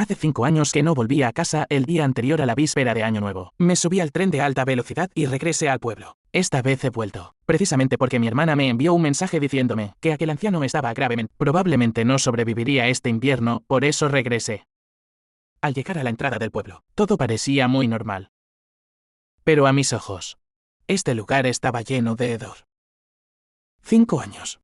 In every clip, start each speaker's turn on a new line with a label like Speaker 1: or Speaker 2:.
Speaker 1: Hace 5 años que no volvía a casa el día anterior a la víspera de Año Nuevo. Me subí al tren de alta velocidad y regresé al pueblo. Esta vez he vuelto, precisamente porque mi hermana me envió un mensaje diciéndome que aquel anciano estaba gravemente. Probablemente no sobreviviría este invierno, por eso regresé. Al llegar a la entrada del pueblo, todo parecía muy normal. Pero a mis ojos, este lugar estaba lleno de hedor. 5 años.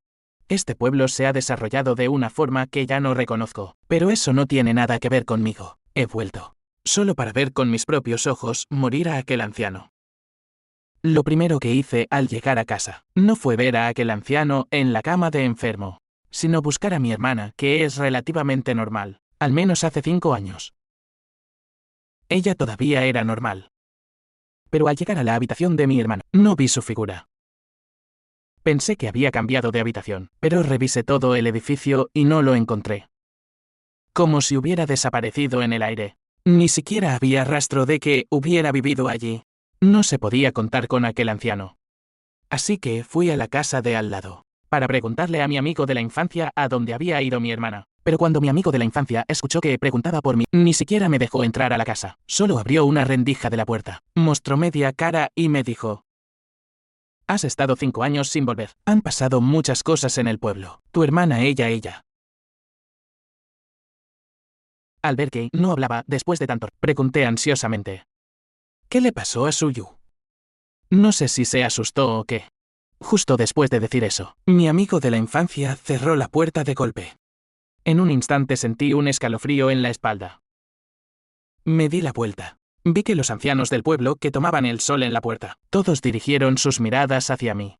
Speaker 1: Este pueblo se ha desarrollado de una forma que ya no reconozco, pero eso no tiene nada que ver conmigo. He vuelto, solo para ver con mis propios ojos morir a aquel anciano. Lo primero que hice al llegar a casa no fue ver a aquel anciano en la cama de enfermo, sino buscar a mi hermana, que es relativamente normal, al menos hace 5 años. Ella todavía era normal. Pero al llegar a la habitación de mi hermana, no vi su figura. Pensé que había cambiado de habitación, pero revisé todo el edificio y no lo encontré. Como si hubiera desaparecido en el aire. Ni siquiera había rastro de que hubiera vivido allí. No se podía contar con aquel anciano. Así que fui a la casa de al lado, para preguntarle a mi amigo de la infancia a dónde había ido mi hermana. Pero cuando mi amigo de la infancia escuchó que preguntaba por mí, ni siquiera me dejó entrar a la casa. Solo abrió una rendija de la puerta, mostró media cara y me dijo: has estado 5 años sin volver. Han pasado muchas cosas en el pueblo. Tu hermana, ella. Al ver que no hablaba después de tanto, pregunté ansiosamente: ¿qué le pasó a Suyu? No sé si se asustó o qué. Justo después de decir eso, mi amigo de la infancia cerró la puerta de golpe. En un instante sentí un escalofrío en la espalda. Me di la vuelta. Vi que los ancianos del pueblo que tomaban el sol en la puerta, todos dirigieron sus miradas hacia mí.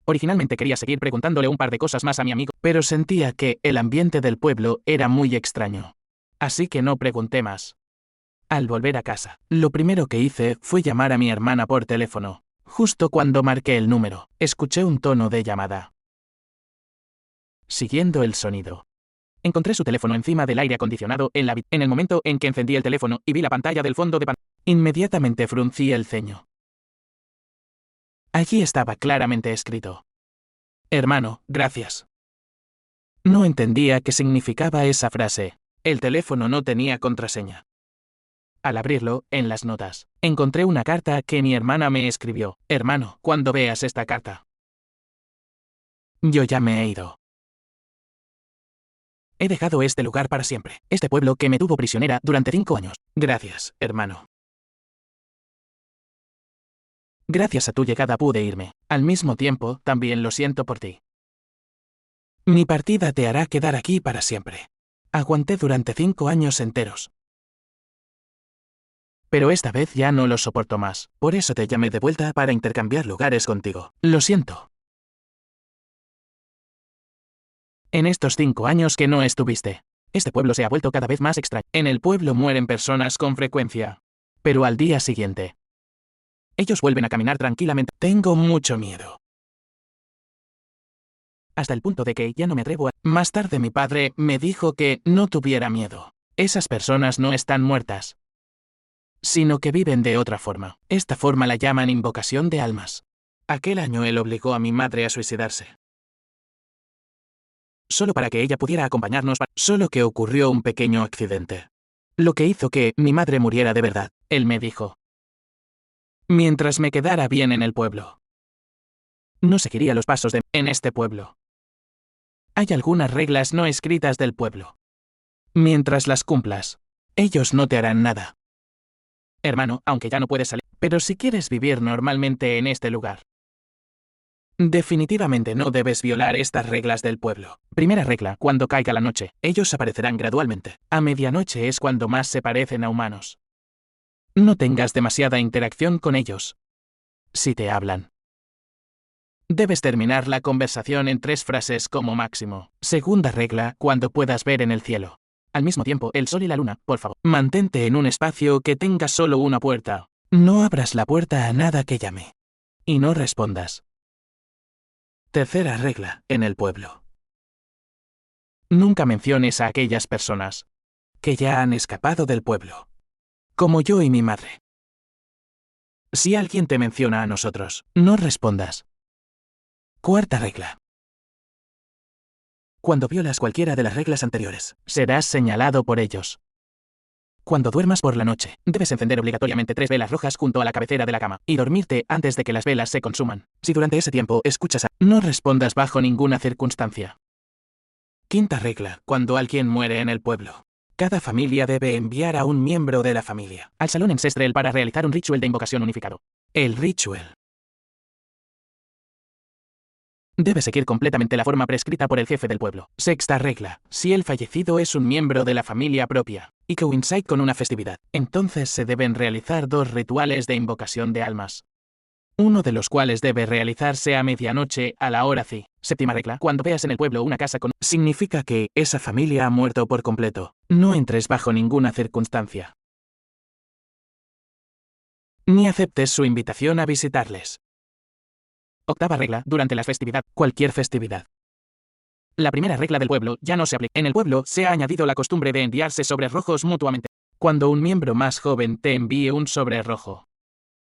Speaker 1: Originalmente quería seguir preguntándole un par de cosas más a mi amigo, pero sentía que el ambiente del pueblo era muy extraño. Así que no pregunté más. Al volver a casa, lo primero que hice fue llamar a mi hermana por teléfono. Justo cuando marqué el número, escuché un tono de llamada. Siguiendo el sonido, encontré su teléfono encima del aire acondicionado en la habitación. En el momento en que encendí el teléfono y vi la pantalla del fondo de pantalla, inmediatamente fruncí el ceño. Allí estaba claramente escrito: hermano, gracias. No entendía qué significaba esa frase. El teléfono no tenía contraseña. Al abrirlo, en las notas, encontré una carta que mi hermana me escribió: hermano, cuando veas esta carta, yo ya me he ido. He dejado este lugar para siempre, este pueblo que me tuvo prisionera durante 5 años. Gracias, hermano. Gracias a tu llegada pude irme. Al mismo tiempo, también lo siento por ti. Mi partida te hará quedar aquí para siempre. Aguanté durante 5 años enteros. Pero esta vez ya no lo soporto más, por eso te llamé de vuelta para intercambiar lugares contigo. Lo siento. En estos 5 años que no estuviste, este pueblo se ha vuelto cada vez más extraño. En el pueblo mueren personas con frecuencia. Pero al día siguiente, ellos vuelven a caminar tranquilamente. Tengo mucho miedo. Hasta el punto de que ya no me atrevo a... Más tarde mi padre me dijo que no tuviera miedo. Esas personas no están muertas, sino que viven de otra forma. Esta forma la llaman invocación de almas. Aquel año él obligó a mi madre a suicidarse. Solo para que ella pudiera acompañarnos. Solo que ocurrió un pequeño accidente, lo que hizo que mi madre muriera de verdad. Él me dijo: mientras me quedara bien en el pueblo, no seguiría los pasos en este pueblo. Hay algunas reglas no escritas del pueblo. Mientras las cumplas, ellos no te harán nada. Hermano, aunque ya no puedes salir, pero si quieres vivir normalmente en este lugar, definitivamente no debes violar estas reglas del pueblo. Primera regla: cuando caiga la noche, ellos aparecerán gradualmente. A medianoche es cuando más se parecen a humanos. No tengas demasiada interacción con ellos. Si te hablan, debes terminar la conversación en 3 frases como máximo. Segunda regla: cuando puedas ver en el cielo, al mismo tiempo, el sol y la luna, por favor, mantente en un espacio que tenga solo una puerta. No abras la puerta a nada que llame. Y no respondas. Tercera regla: en el pueblo, nunca menciones a aquellas personas que ya han escapado del pueblo, como yo y mi madre. Si alguien te menciona a nosotros, no respondas. Cuarta regla: cuando violas cualquiera de las reglas anteriores, serás señalado por ellos. Cuando duermas por la noche, debes encender obligatoriamente 3 velas rojas junto a la cabecera de la cama y dormirte antes de que las velas se consuman. Si durante ese tiempo escuchas no respondas bajo ninguna circunstancia. Quinta regla: cuando alguien muere en el pueblo, cada familia debe enviar a un miembro de la familia al salón ancestral para realizar un ritual de invocación unificado. El ritual debe seguir completamente la forma prescrita por el jefe del pueblo. Sexta regla: si el fallecido es un miembro de la familia propia y coincide con una festividad, entonces se deben realizar 2 rituales de invocación de almas, uno de los cuales debe realizarse a medianoche a la hora C. Séptima regla: cuando veas en el pueblo una casa con significa que esa familia ha muerto por completo. No entres bajo ninguna circunstancia, ni aceptes su invitación a visitarles. Octava regla: durante la festividad, cualquier festividad. La primera regla del pueblo ya no se aplica. En el pueblo se ha añadido la costumbre de enviarse sobres rojos mutuamente. Cuando un miembro más joven te envíe un sobre rojo,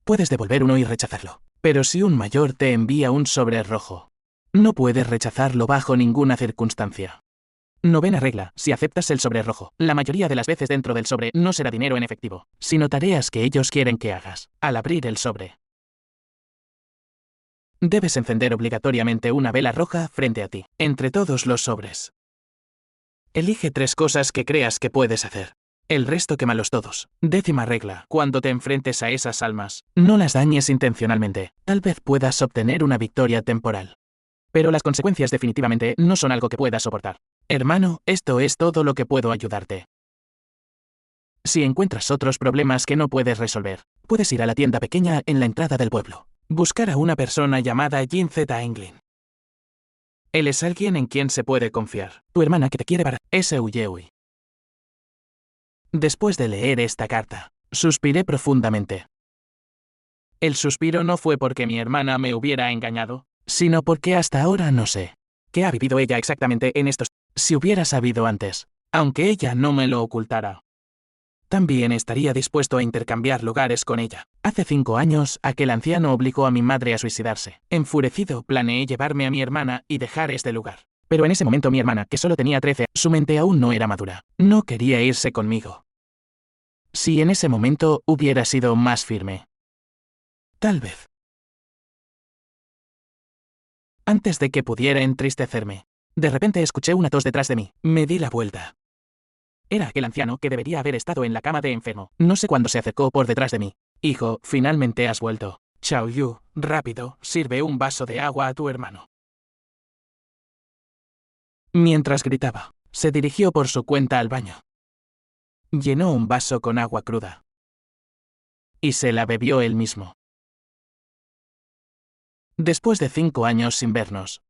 Speaker 1: puedes devolver uno y rechazarlo. Pero si un mayor te envía un sobre rojo, no puedes rechazarlo bajo ninguna circunstancia. Novena regla: si aceptas el sobre rojo, la mayoría de las veces dentro del sobre no será dinero en efectivo, sino tareas que ellos quieren que hagas. Al abrir el sobre, debes encender obligatoriamente una vela roja frente a ti, entre todos los sobres. Elige 3 cosas que creas que puedes hacer. El resto quémalos todos. Décima regla: cuando te enfrentes a esas almas, no las dañes intencionalmente. Tal vez puedas obtener una victoria temporal, pero las consecuencias definitivamente no son algo que puedas soportar. Hermano, esto es todo lo que puedo ayudarte. Si encuentras otros problemas que no puedes resolver, puedes ir a la tienda pequeña en la entrada del pueblo. Buscar a una persona llamada Jin Z. Englin. Él es alguien en quien se puede confiar. Tu hermana que te quiere para S.U.Y. Después de leer esta carta, suspiré profundamente. El suspiro no fue porque mi hermana me hubiera engañado, sino porque hasta ahora no sé qué ha vivido ella exactamente en estos. Si hubiera sabido antes, aunque ella no me lo ocultara, también estaría dispuesto a intercambiar lugares con ella. Hace 5 años, aquel anciano obligó a mi madre a suicidarse. Enfurecido, planeé llevarme a mi hermana y dejar este lugar. Pero en ese momento mi hermana, que solo tenía 13, su mente aún no era madura. No quería irse conmigo. Si en ese momento hubiera sido más firme, tal vez, antes de que pudiera entristecerme, de repente escuché una tos detrás de mí. Me di la vuelta. Era aquel anciano que debería haber estado en la cama de enfermo. No sé cuándo se acercó por detrás de mí. Hijo, finalmente has vuelto. Chao Yu, rápido, sirve un vaso de agua a tu hermano. Mientras gritaba, se dirigió por su cuenta al baño. Llenó un vaso con agua cruda y se la bebió él mismo. Después de 5 años sin vernos,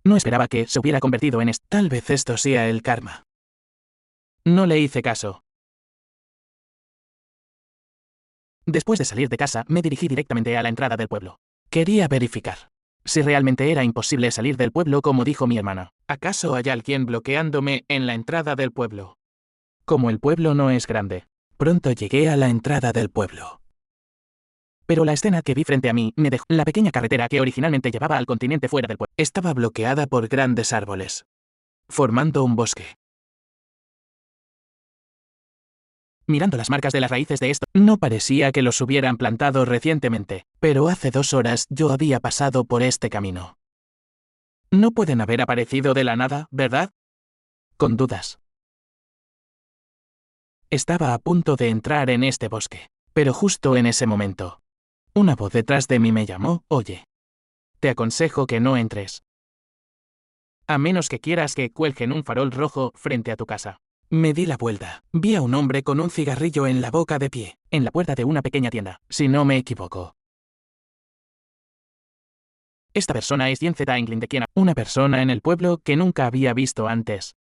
Speaker 1: no esperaba que se hubiera convertido en esto. Tal vez esto sea el karma. No le hice caso. Después de salir de casa, me dirigí directamente a la entrada del pueblo. Quería verificar si realmente era imposible salir del pueblo como dijo mi hermana. ¿Acaso hay alguien bloqueándome en la entrada del pueblo? Como el pueblo no es grande, pronto llegué a la entrada del pueblo. Pero la escena que vi frente a mí me dejó. La pequeña carretera que originalmente llevaba al continente fuera del pueblo estaba bloqueada por grandes árboles, formando un bosque. Mirando las marcas de las raíces de esto, no parecía que los hubieran plantado recientemente, pero hace 2 horas yo había pasado por este camino. No pueden haber aparecido de la nada, ¿verdad? Con dudas. Estaba a punto de entrar en este bosque, pero justo en ese momento, una voz detrás de mí me llamó: oye, te aconsejo que no entres, a menos que quieras que cuelguen un farol rojo frente a tu casa. Me di la vuelta. Vi a un hombre con un cigarrillo en la boca de pie, en la puerta de una pequeña tienda, si no me equivoco. Esta persona es Jin Z. Englin de quien una persona en el pueblo que nunca había visto antes.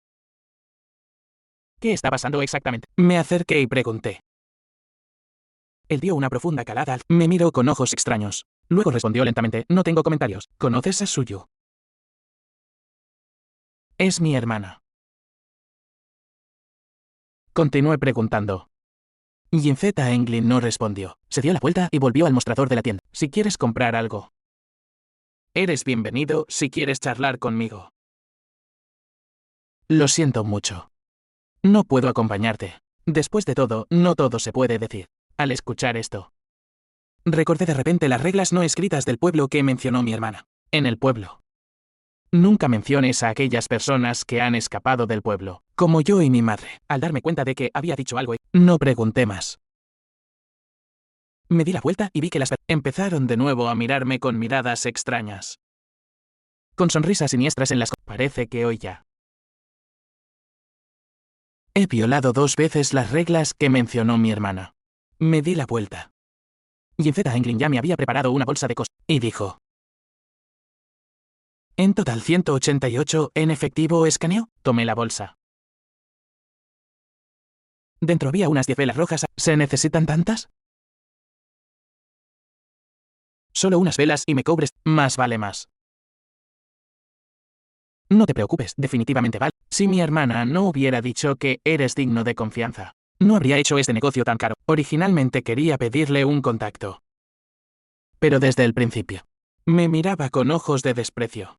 Speaker 1: ¿Qué está pasando exactamente? Me acerqué y pregunté. Él dio una profunda calada. Me miró con ojos extraños. Luego respondió lentamente: no tengo comentarios. ¿Conoces a Suyu? Es mi hermana. Continué preguntando. Jin Z. Englin no respondió. Se dio la vuelta y volvió al mostrador de la tienda. Si quieres comprar algo, eres bienvenido si quieres charlar conmigo. Lo siento mucho. No puedo acompañarte. Después de todo, no todo se puede decir. Al escuchar esto, recordé de repente las reglas no escritas del pueblo que mencionó mi hermana. En el pueblo. Nunca menciones a aquellas personas que han escapado del pueblo, como yo y mi madre. Al darme cuenta de que había dicho algo, no pregunté más. Me di la vuelta y vi que las personas empezaron de nuevo a mirarme con miradas extrañas. Con sonrisas siniestras en las caras. Parece que hoy ya he violado 2 veces las reglas que mencionó mi hermana. Me di la vuelta. Y Z Engrin ya me había preparado una bolsa de cosas. Y dijo: en total 188 en efectivo escaneo. Tomé la bolsa. Dentro había unas 10 velas rojas. ¿Se necesitan tantas? Solo unas velas y me cobres. Más vale más. No te preocupes, definitivamente vale. Si mi hermana no hubiera dicho que eres digno de confianza, no habría hecho este negocio tan caro. Originalmente quería pedirle un contacto. Pero desde el principio, me miraba con ojos de desprecio.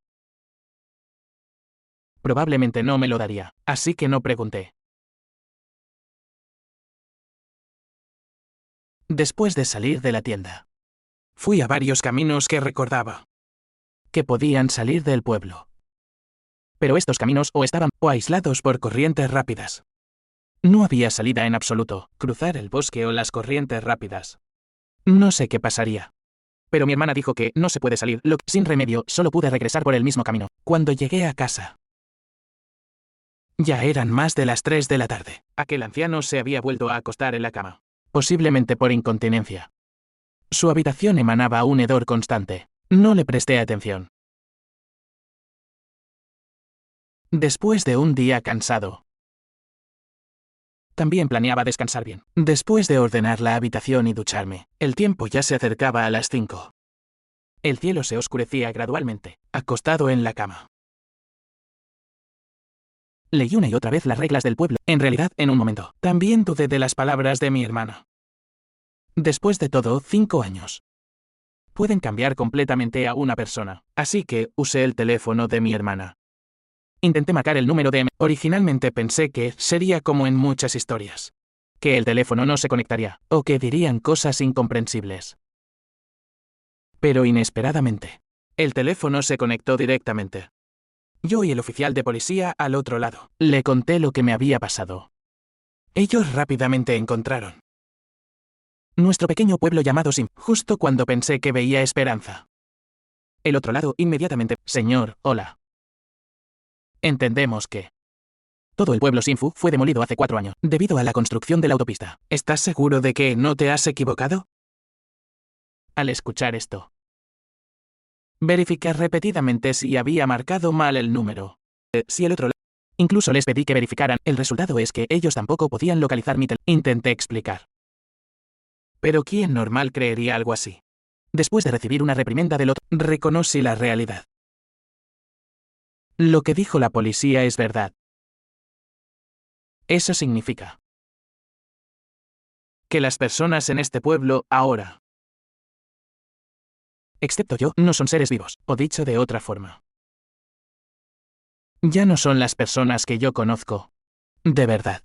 Speaker 1: Probablemente no me lo daría, así que no pregunté. Después de salir de la tienda, fui a varios caminos que recordaba que podían salir del pueblo. Pero estos caminos o estaban o aislados por corrientes rápidas. No había salida en absoluto, cruzar el bosque o las corrientes rápidas. No sé qué pasaría. Pero mi hermana dijo que no se puede salir, sin remedio, solo pude regresar por el mismo camino. Cuando llegué a casa, ya eran más de las 3 de la tarde. Aquel anciano se había vuelto a acostar en la cama, posiblemente por incontinencia. Su habitación emanaba un hedor constante. No le presté atención. Después de un día cansado, también planeaba descansar bien. Después de ordenar la habitación y ducharme, el tiempo ya se acercaba a las 5. El cielo se oscurecía gradualmente, acostado en la cama. Leí una y otra vez las reglas del pueblo. En realidad, en un momento, también dudé de las palabras de mi hermana. Después de todo, 5 años pueden cambiar completamente a una persona, así que usé el teléfono de mi hermana. Intenté marcar el número de M. Originalmente pensé que sería como en muchas historias, que el teléfono no se conectaría, o que dirían cosas incomprensibles. Pero inesperadamente, el teléfono se conectó directamente. Yo y el oficial de policía al otro lado. Le conté lo que me había pasado. Ellos rápidamente encontraron nuestro pequeño pueblo llamado Sim, justo cuando pensé que veía esperanza. El otro lado, inmediatamente: señor, hola. Entendemos que todo el pueblo Sinfu fue demolido hace 4 años, debido a la construcción de la autopista. ¿Estás seguro de que no te has equivocado? Al escuchar esto, verifiqué repetidamente si había marcado mal el número. Si el otro lado. Incluso les pedí que verificaran. El resultado es que ellos tampoco podían localizar mi teléfono. Intenté explicar. Pero ¿quién normal creería algo así? Después de recibir una reprimenda del otro, reconocí la realidad. Lo que dijo la policía es verdad. Eso significa que las personas en este pueblo, ahora, excepto yo, no son seres vivos, o dicho de otra forma, ya no son las personas que yo conozco, de verdad.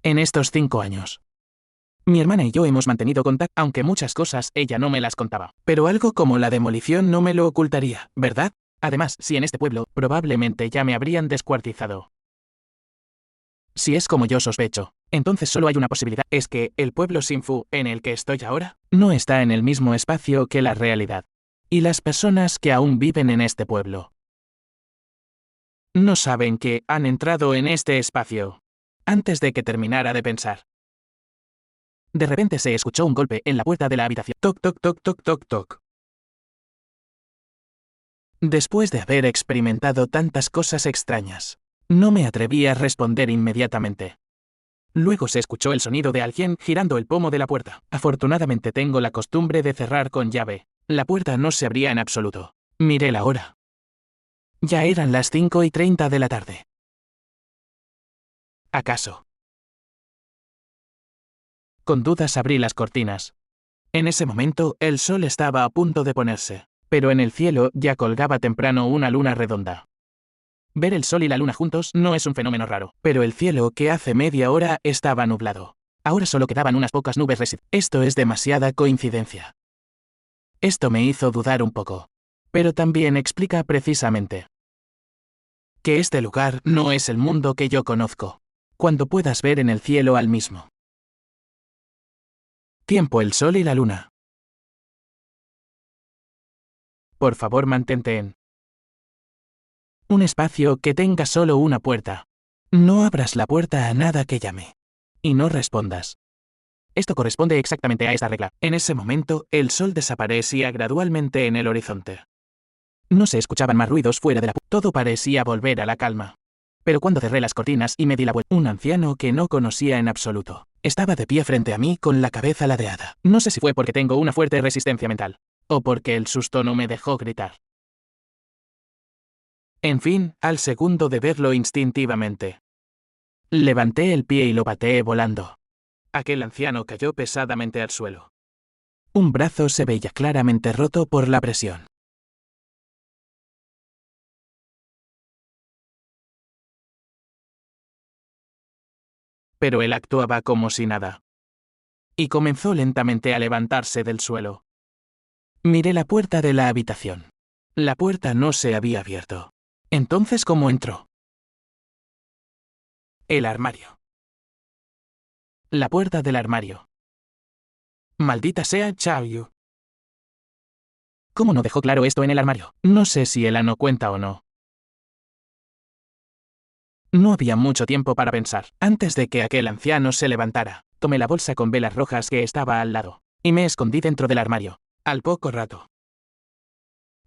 Speaker 1: En estos 5 años, mi hermana y yo hemos mantenido contacto, aunque muchas cosas ella no me las contaba. Pero algo como la demolición no me lo ocultaría, ¿verdad? Además, si en este pueblo, probablemente ya me habrían descuartizado. Si es como yo sospecho, entonces solo hay una posibilidad, es que el pueblo Sinfu, en el que estoy ahora, no está en el mismo espacio que la realidad. Y las personas que aún viven en este pueblo no saben que han entrado en este espacio antes de que terminara de pensar. De repente se escuchó un golpe en la puerta de la habitación. Toc, toc, toc, toc, toc, toc. Después de haber experimentado tantas cosas extrañas, no me atreví a responder inmediatamente. Luego se escuchó el sonido de alguien girando el pomo de la puerta. Afortunadamente tengo la costumbre de cerrar con llave. La puerta no se abría en absoluto. Miré la hora. Ya eran las 5:30 de la tarde. ¿Acaso? Con dudas abrí las cortinas. En ese momento, el sol estaba a punto de ponerse, pero en el cielo ya colgaba temprano una luna redonda. Ver el sol y la luna juntos no es un fenómeno raro, pero el cielo que hace media hora estaba nublado. Ahora solo quedaban unas pocas nubes residuales. Esto es demasiada coincidencia. Esto me hizo dudar un poco. Pero también explica precisamente que este lugar no es el mundo que yo conozco. Cuando puedas ver en el cielo al mismo tiempo el sol y la luna. Por favor, mantente en un espacio que tenga solo una puerta. No abras la puerta a nada que llame. Y no respondas. Esto corresponde exactamente a esta regla. En ese momento, el sol desaparecía gradualmente en el horizonte. No se escuchaban más ruidos fuera de la puerta. Todo parecía volver a la calma. Pero cuando cerré las cortinas y me di la vuelta, un anciano que no conocía en absoluto estaba de pie frente a mí con la cabeza ladeada. No sé si fue porque tengo una fuerte resistencia mental, o porque el susto no me dejó gritar. En fin, al segundo de verlo instintivamente, levanté el pie y lo pateé volando. Aquel anciano cayó pesadamente al suelo. Un brazo se veía claramente roto por la presión. Pero él actuaba como si nada. Y comenzó lentamente a levantarse del suelo. Miré la puerta de la habitación. La puerta no se había abierto. Entonces, ¿cómo entró? El armario. La puerta del armario. Maldita sea Chaoyu. ¿Cómo no dejó claro esto en el armario? No sé si el ano cuenta o no. No había mucho tiempo para pensar. Antes de que aquel anciano se levantara, tomé la bolsa con velas rojas que estaba al lado, y me escondí dentro del armario. Al poco rato,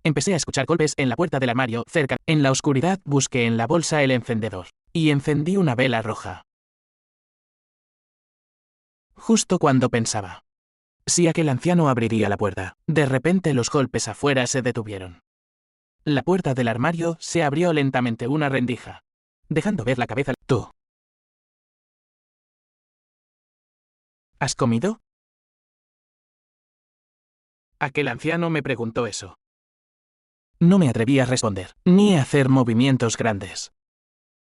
Speaker 1: empecé a escuchar golpes en la puerta del armario cerca. En la oscuridad busqué en la bolsa el encendedor, y encendí una vela roja. Justo cuando pensaba si aquel anciano abriría la puerta, de repente los golpes afuera se detuvieron. La puerta del armario se abrió lentamente una rendija, dejando ver la cabeza. ¿Tú has comido? Aquel anciano me preguntó eso. No me atreví a responder, ni a hacer movimientos grandes.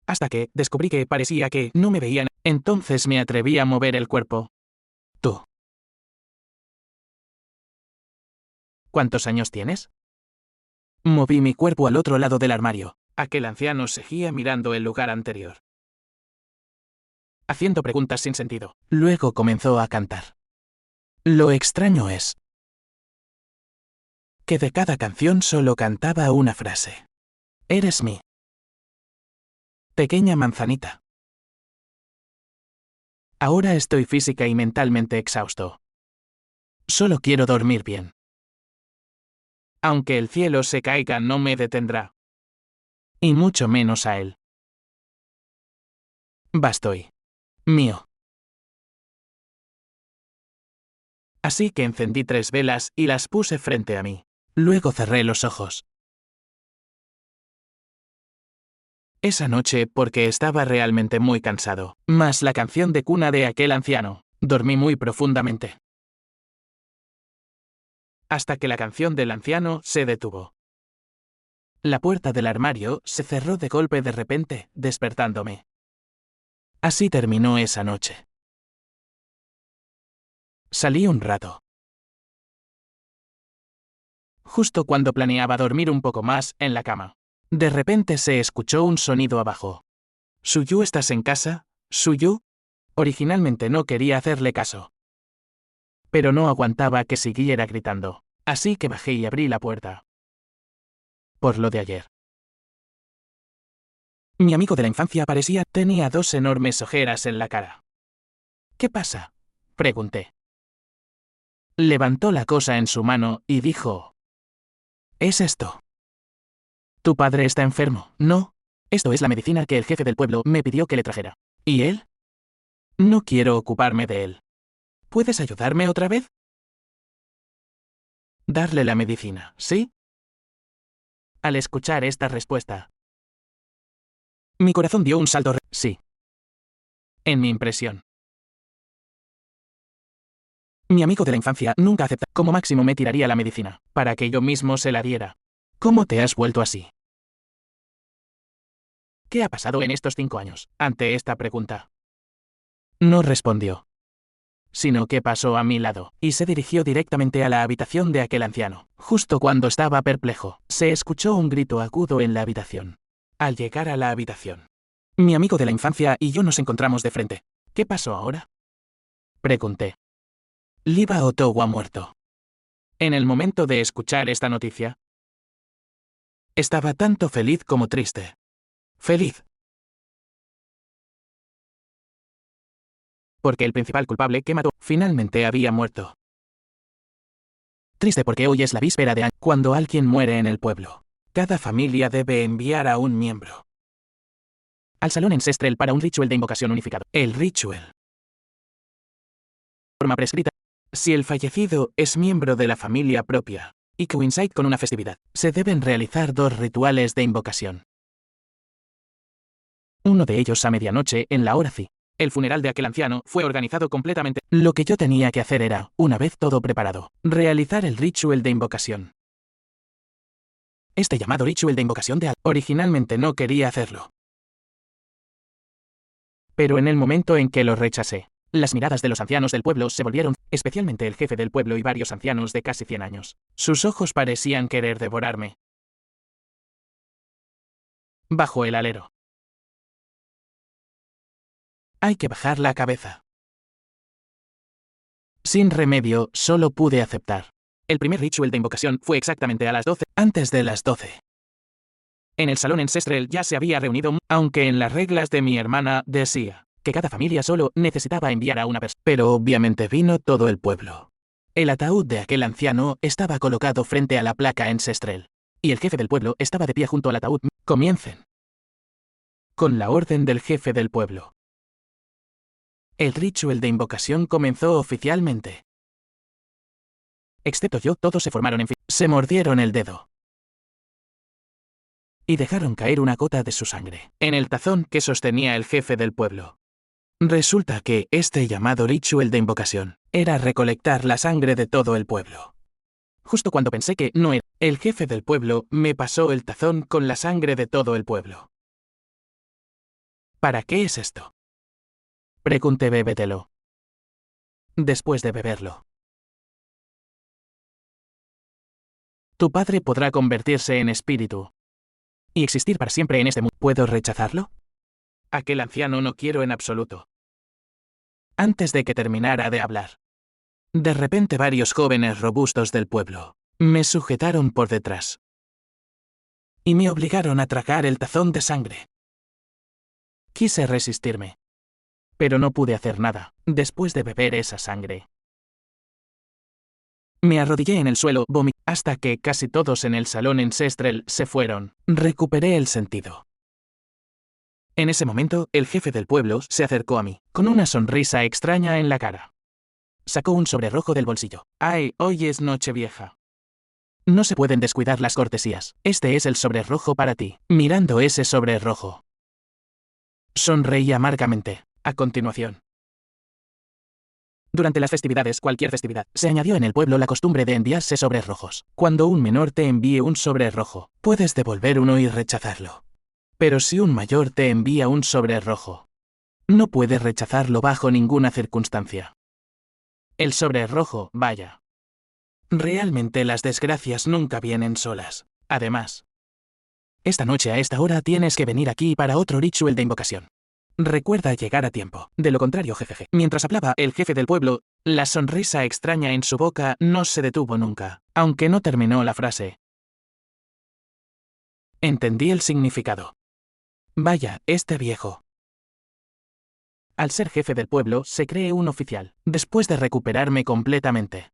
Speaker 1: Hasta que descubrí que parecía que no me veían. Entonces me atreví a mover el cuerpo. ¿Tú? ¿Cuántos años tienes? Moví mi cuerpo al otro lado del armario. Aquel anciano seguía mirando el lugar anterior, haciendo preguntas sin sentido. Luego comenzó a cantar. Lo extraño es que de cada canción solo cantaba una frase. Eres mi pequeña manzanita. Ahora estoy física y mentalmente exhausto. Solo quiero dormir bien. Aunque el cielo se caiga no me detendrá. Y mucho menos a él. Bastoy. Mío. Así que encendí 3 velas y las puse frente a mí. Luego cerré los ojos. Esa noche, porque estaba realmente muy cansado, más la canción de cuna de aquel anciano, dormí muy profundamente. Hasta que la canción del anciano se detuvo. La puerta del armario se cerró de golpe de repente, despertándome. Así terminó esa noche. Salí un rato. Justo cuando planeaba dormir un poco más en la cama. De repente se escuchó un sonido abajo. ¿Suyu, estás en casa? ¿Suyu? Originalmente no quería hacerle caso. Pero no aguantaba que siguiera gritando. Así que bajé y abrí la puerta. Por lo de ayer. Mi amigo de la infancia aparecía, tenía 2 enormes ojeras en la cara. ¿Qué pasa? Pregunté. Levantó la cosa en su mano y dijo: ¿es esto? ¿Tu padre está enfermo? No. Esto es la medicina que el jefe del pueblo me pidió que le trajera. ¿Y él? No quiero ocuparme de él. ¿Puedes ayudarme otra vez? Darle la medicina, ¿sí? Al escuchar esta respuesta, mi corazón dio un salto. Sí. En mi impresión. Mi amigo de la infancia nunca acepta. Como máximo me tiraría la medicina, para que yo mismo se la diera. ¿Cómo te has vuelto así? ¿Qué ha pasado en estos 5 años? Ante esta pregunta, no respondió, sino que pasó a mi lado, y se dirigió directamente a la habitación de aquel anciano. Justo cuando estaba perplejo, se escuchó un grito agudo en la habitación. Al llegar a la habitación, mi amigo de la infancia y yo nos encontramos de frente. ¿Qué pasó ahora?, pregunté. Liba Otowa ha muerto. En el momento de escuchar esta noticia, estaba tanto feliz como triste. Feliz, porque el principal culpable que mató finalmente había muerto. Triste porque hoy es la víspera de año. Cuando alguien muere en el pueblo, cada familia debe enviar a un miembro al salón ancestral para un ritual de invocación unificado. El ritual, forma prescrita, si el fallecido es miembro de la familia propia y coincide con una festividad, se deben realizar 2 rituales de invocación. Uno de ellos a medianoche en la hora C. El funeral de aquel anciano fue organizado completamente. Lo que yo tenía que hacer era, una vez todo preparado, realizar el ritual de invocación. Este llamado ritual de invocación de originalmente no quería hacerlo. Pero en el momento en que lo rechacé, las miradas de los ancianos del pueblo se volvieron, especialmente el jefe del pueblo y varios ancianos de casi 100 años. Sus ojos parecían querer devorarme. Bajo el alero. Hay que bajar la cabeza. Sin remedio, solo pude aceptar. El primer ritual de invocación fue exactamente a las 12, antes de las 12. En el salón ancestral ya se había reunido, aunque en las reglas de mi hermana decía que cada familia solo necesitaba enviar a una persona. Pero obviamente vino todo el pueblo. El ataúd de aquel anciano estaba colocado frente a la placa ancestral, y el jefe del pueblo estaba de pie junto al ataúd. Comiencen. Con la orden del jefe del pueblo. El ritual de invocación comenzó oficialmente. Excepto yo, todos se formaron en fila. Se mordieron el dedo. Y dejaron caer una gota de su sangre en el tazón que sostenía el jefe del pueblo. Resulta que este llamado ritual de invocación era recolectar la sangre de todo el pueblo. Justo cuando pensé que no era, el jefe del pueblo me pasó el tazón con la sangre de todo el pueblo. ¿Para qué es esto?, pregunté. Bébetelo. Después de beberlo, tu padre podrá convertirse en espíritu y existir para siempre en este mundo. ¿Puedo rechazarlo? Aquel anciano no quiero en absoluto. Antes de que terminara de hablar, de repente varios jóvenes robustos del pueblo me sujetaron por detrás y me obligaron a tragar el tazón de sangre. Quise resistirme, pero no pude hacer nada después de beber esa sangre. Me arrodillé en el suelo, hasta que casi todos en el salón ancestral se fueron. Recuperé el sentido. En ese momento, el jefe del pueblo se acercó a mí, con una sonrisa extraña en la cara. Sacó un sobre rojo del bolsillo. ¡Ay, hoy es Nochevieja! No se pueden descuidar las cortesías. Este es el sobre rojo para ti. Mirando ese sobre rojo, sonreí amargamente. A continuación, durante las festividades, cualquier festividad, se añadió en el pueblo la costumbre de enviarse sobres rojos. Cuando un menor te envíe un sobre rojo, puedes devolver uno y rechazarlo. Pero si un mayor te envía un sobre rojo, no puedes rechazarlo bajo ninguna circunstancia. El sobre rojo, vaya. Realmente las desgracias nunca vienen solas. Además, esta noche a esta hora tienes que venir aquí para otro ritual de invocación. Recuerda llegar a tiempo. De lo contrario, jejeje. Mientras hablaba el jefe del pueblo, la sonrisa extraña en su boca no se detuvo nunca, aunque no terminó la frase. Entendí el significado. Vaya, este viejo. Al ser jefe del pueblo, se cree un oficial. Después de recuperarme completamente,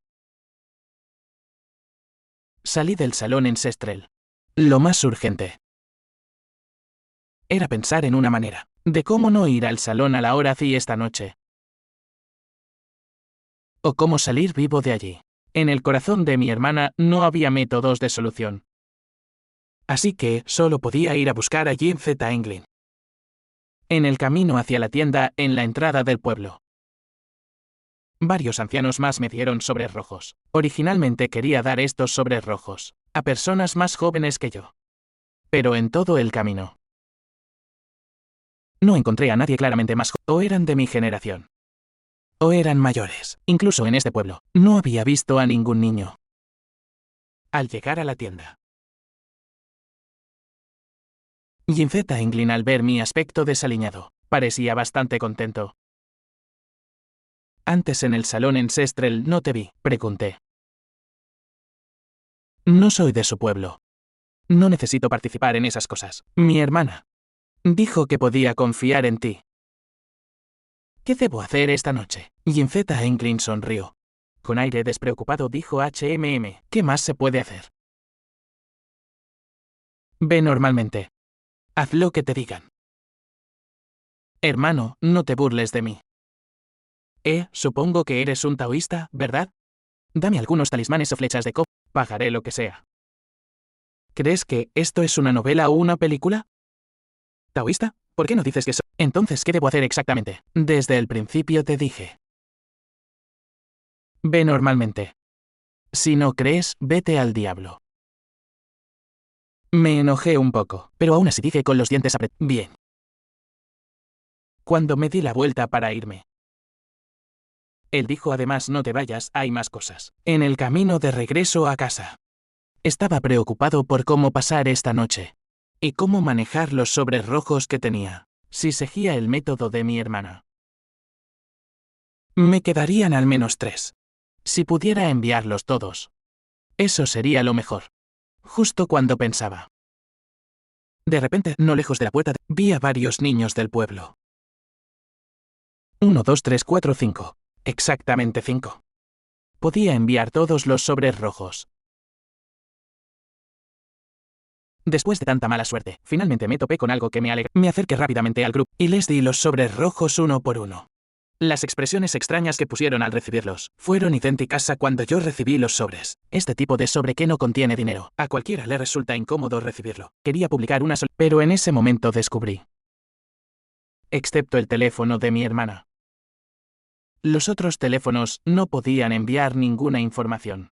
Speaker 1: salí del salón ancestral. Lo más urgente era pensar en una manera de cómo no ir al salón a la hora C esta noche. O cómo salir vivo de allí. En el corazón de mi hermana no había métodos de solución. Así que solo podía ir a buscar a Jim Z. Englin. En el camino hacia la tienda en la entrada del pueblo, varios ancianos más me dieron sobres rojos. Originalmente quería dar estos sobres rojos a personas más jóvenes que yo. Pero en todo el camino, No encontré a nadie claramente más joven. O eran de mi generación. O eran mayores. Incluso en este pueblo, no había visto a ningún niño. Al llegar a la tienda, Jinzeta Englin, al ver mi aspecto desaliñado, parecía bastante contento. Antes en el salón en Sestrel no te vi, pregunté. No soy de su pueblo. No necesito participar en esas cosas. Mi hermana dijo que podía confiar en ti. ¿Qué debo hacer esta noche? Jinzeta Englin sonrió. Con aire despreocupado dijo HMM. ¿Qué más se puede hacer? Ve normalmente. Haz lo que te digan. Hermano, no te burles de mí. Supongo que eres un taoísta, ¿verdad? Dame algunos talismanes o flechas de copa. Pagaré lo que sea. ¿Crees que esto es una novela o una película? ¿Taoísta? ¿Por qué no dices que soy? Entonces, ¿qué debo hacer exactamente? Desde el principio te dije. Ve normalmente. Si no crees, vete al diablo. Me enojé un poco, pero aún así dije con los dientes apretados. Bien. Cuando me di la vuelta para irme, él dijo: además, no te vayas, hay más cosas. En el camino de regreso a casa, estaba preocupado por cómo pasar esta noche y cómo manejar los sobres rojos que tenía. Si seguía el método de mi hermana, me quedarían al menos 3. Si pudiera enviarlos todos, eso sería lo mejor. Justo cuando pensaba, de repente, no lejos de la puerta, vi a varios niños del pueblo. 1, 2, 3, 4, 5. Exactamente 5. Podía enviar todos los sobres rojos. Después de tanta mala suerte, finalmente me topé con algo que me alegró. Me acerqué rápidamente al grupo y les di los sobres rojos uno por uno. Las expresiones extrañas que pusieron al recibirlos fueron idénticas a cuando yo recibí los sobres. Este tipo de sobre que no contiene dinero. A cualquiera le resulta incómodo recibirlo. Quería publicar una sola, pero en ese momento descubrí, excepto el teléfono de mi hermana, los otros teléfonos no podían enviar ninguna información.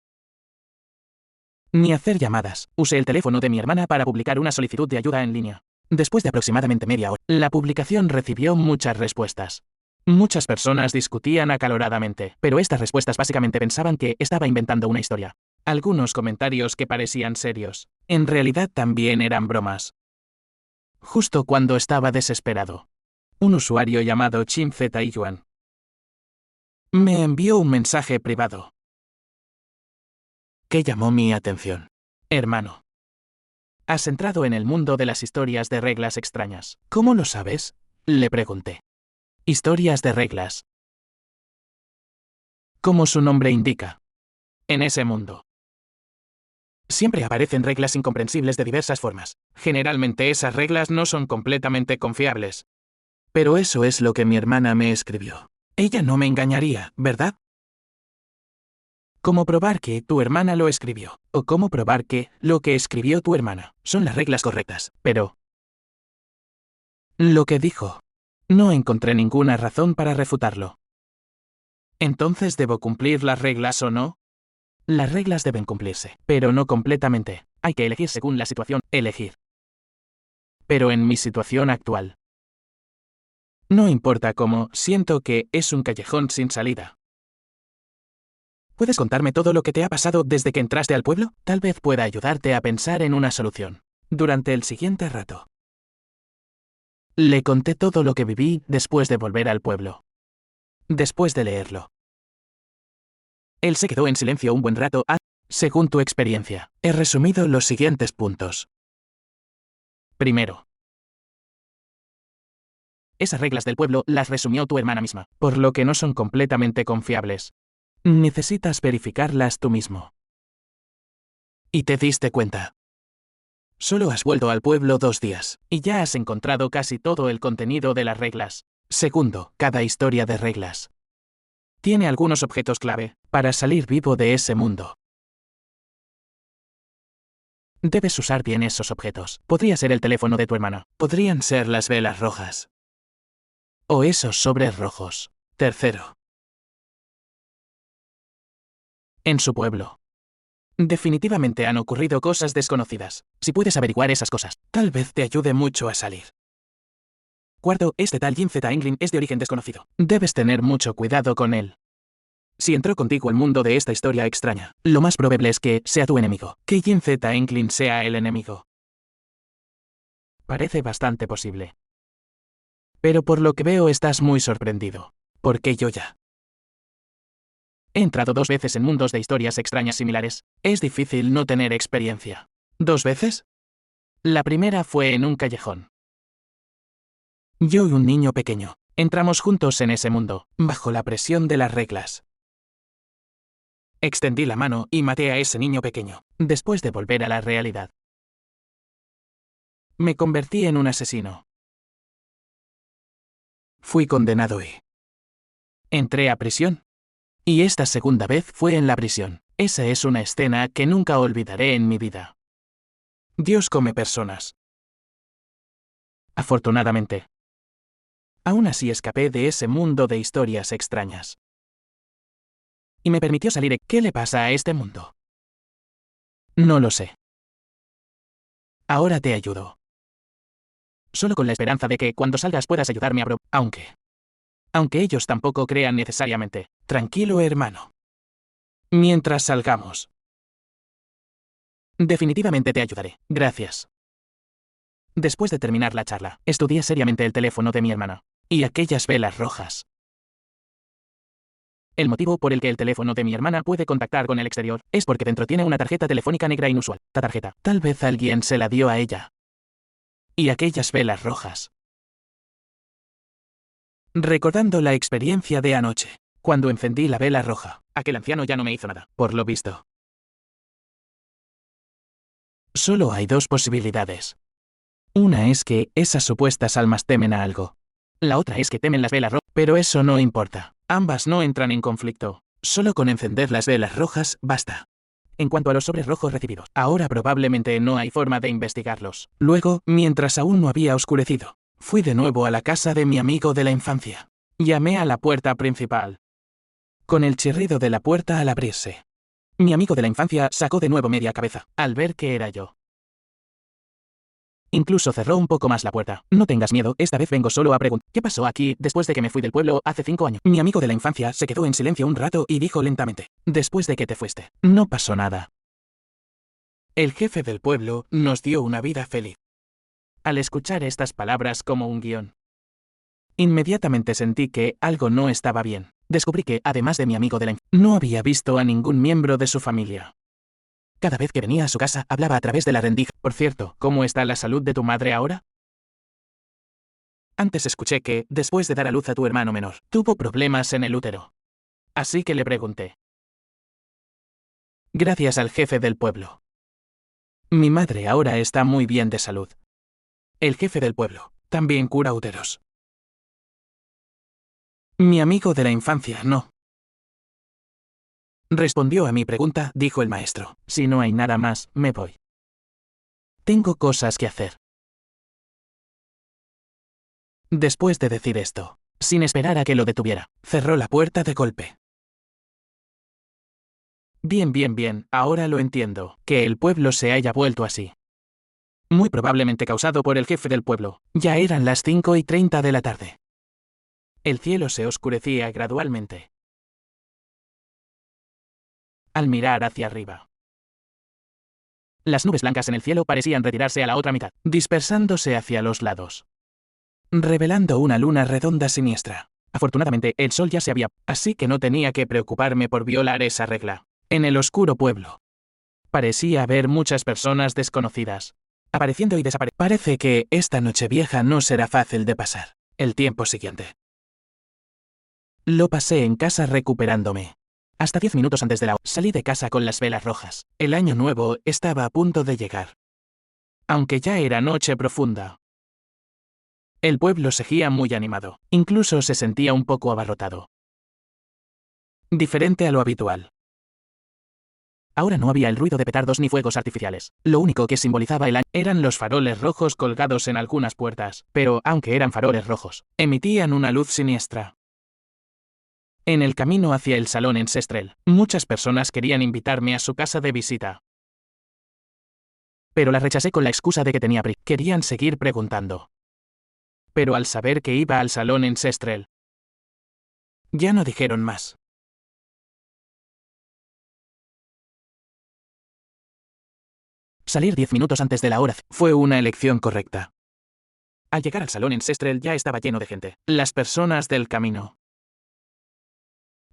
Speaker 1: Ni hacer llamadas. Usé el teléfono de mi hermana para publicar una solicitud de ayuda en línea. Después de aproximadamente media hora, la publicación recibió muchas respuestas. Muchas personas discutían acaloradamente, pero estas respuestas básicamente pensaban que estaba inventando una historia. Algunos comentarios que parecían serios, en realidad también eran bromas. Justo cuando estaba desesperado, un usuario llamado Chinzeta Yuan me envió un mensaje privado que llamó mi atención. Hermano, has entrado en el mundo de las historias de reglas extrañas. ¿Cómo lo sabes? Le pregunté. Historias de reglas. Como su nombre indica, en ese mundo siempre aparecen reglas incomprensibles de diversas formas. Generalmente esas reglas no son completamente confiables. Pero eso es lo que mi hermana me escribió. Ella no me engañaría, ¿verdad? ¿Cómo probar que tu hermana lo escribió? ¿O cómo probar que lo que escribió tu hermana son las reglas correctas? Pero lo que dijo, no encontré ninguna razón para refutarlo. ¿Entonces debo cumplir las reglas o no? Las reglas deben cumplirse, pero no completamente. Hay que elegir según la situación. Elegir. Pero en mi situación actual, no importa cómo, siento que es un callejón sin salida. ¿Puedes contarme todo lo que te ha pasado desde que entraste al pueblo? Tal vez pueda ayudarte a pensar en una solución. Durante el siguiente rato, le conté todo lo que viví después de volver al pueblo. Después de leerlo, él se quedó en silencio un buen rato. Según tu experiencia, he resumido los siguientes puntos. Primero, esas reglas del pueblo las resumió tu hermana misma, por lo que no son completamente confiables. Necesitas verificarlas tú mismo. Y te diste cuenta. Solo has vuelto al pueblo 2 días, y ya has encontrado casi todo el contenido de las reglas. Segundo, cada historia de reglas tiene algunos objetos clave para salir vivo de ese mundo. Debes usar bien esos objetos. Podría ser el teléfono de tu hermana. Podrían ser las velas rojas. O esos sobres rojos. Tercero, en su pueblo definitivamente han ocurrido cosas desconocidas. Si puedes averiguar esas cosas, tal vez te ayude mucho a salir. Cuarto, este tal Jin Z Englin es de origen desconocido. Debes tener mucho cuidado con él. Si entró contigo al mundo de esta historia extraña, lo más probable es que sea tu enemigo. Que Jin Z Englin sea el enemigo. Parece bastante posible. Pero por lo que veo estás muy sorprendido. Porque yo ya he entrado 2 veces en mundos de historias extrañas similares. Es difícil no tener experiencia. ¿2 veces? La primera fue en un callejón. Yo y un niño pequeño entramos juntos en ese mundo, bajo la presión de las reglas. Extendí la mano y maté a ese niño pequeño, después de volver a la realidad. Me convertí en un asesino. Fui condenado y entré a prisión. Y esta segunda vez fue en la prisión. Esa es una escena que nunca olvidaré en mi vida. Dios come personas. Afortunadamente. Aún así escapé de ese mundo de historias extrañas. Y me permitió salir. ¿Qué le pasa a este mundo? No lo sé. Ahora te ayudo. Solo con la esperanza de que cuando salgas puedas ayudarme a aunque ellos tampoco crean necesariamente. Tranquilo, hermano. Mientras salgamos. Definitivamente te ayudaré. Gracias. Después de terminar la charla, estudié seriamente el teléfono de mi hermana. Y aquellas velas rojas. El motivo por el que el teléfono de mi hermana puede contactar con el exterior es porque dentro tiene una tarjeta telefónica negra inusual. La tarjeta. Tal vez alguien se la dio a ella. Y aquellas velas rojas. Recordando la experiencia de anoche, cuando encendí la vela roja, aquel anciano ya no me hizo nada, por lo visto. Solo hay 2 posibilidades. Una es que esas supuestas almas temen a algo. La otra es que temen las velas rojas, pero eso no importa. Ambas no entran en conflicto. Solo con encender las velas rojas basta. En cuanto a los sobres rojos recibidos, ahora probablemente no hay forma de investigarlos. Luego, mientras aún no había oscurecido, fui de nuevo a la casa de mi amigo de la infancia. Llamé a la puerta principal. Con el chirrido de la puerta al abrirse, mi amigo de la infancia sacó de nuevo media cabeza, al ver que era yo. Incluso cerró un poco más la puerta. No tengas miedo, esta vez vengo solo a preguntar. ¿Qué pasó aquí después de que me fui del pueblo hace 5 años? Mi amigo de la infancia se quedó en silencio un rato y dijo lentamente. Después de que te fuiste. No pasó nada. El jefe del pueblo nos dio una vida feliz. Al escuchar estas palabras como un guión, inmediatamente sentí que algo no estaba bien. Descubrí que, además de mi amigo de la infancia, no había visto a ningún miembro de su familia. Cada vez que venía a su casa, hablaba a través de la rendija. Por cierto, ¿cómo está la salud de tu madre ahora? Antes escuché que, después de dar a luz a tu hermano menor, tuvo problemas en el útero. Así que le pregunté. Gracias al jefe del pueblo. Mi madre ahora está muy bien de salud. El jefe del pueblo también cura úteros. Mi amigo de la infancia no. Respondió a mi pregunta, dijo el maestro. Si no hay nada más, me voy. Tengo cosas que hacer. Después de decir esto, sin esperar a que lo detuviera, cerró la puerta de golpe. Bien, ahora lo entiendo, que el pueblo se haya vuelto así. Muy probablemente causado por el jefe del pueblo. Ya eran las 5:30 de la tarde. El cielo se oscurecía gradualmente. Al mirar hacia arriba, las nubes blancas en el cielo parecían retirarse a la otra mitad, dispersándose hacia los lados, revelando una luna redonda siniestra. Afortunadamente, el sol ya se había, así que no tenía que preocuparme por violar esa regla. En el oscuro pueblo, parecía haber muchas personas desconocidas, apareciendo y desapareciendo. Parece que esta Nochevieja no será fácil de pasar. El tiempo siguiente lo pasé en casa recuperándome. Hasta 10 minutos antes de la hora, salí de casa con las velas rojas. El año nuevo estaba a punto de llegar. Aunque ya era noche profunda. El pueblo seguía muy animado. Incluso se sentía un poco abarrotado. Diferente a lo habitual. Ahora no había el ruido de petardos ni fuegos artificiales. Lo único que simbolizaba el año eran los faroles rojos colgados en algunas puertas. Pero, aunque eran faroles rojos, emitían una luz siniestra. En el camino hacia el salón en Sestrel, muchas personas querían invitarme a su casa de visita. Pero la rechacé con la excusa de que tenía prisa. Querían seguir preguntando. Pero al saber que iba al salón ancestral, ya no dijeron más. Salir 10 minutos antes de la hora fue una elección correcta. Al llegar al salón ancestral ya estaba lleno de gente. Las personas del camino.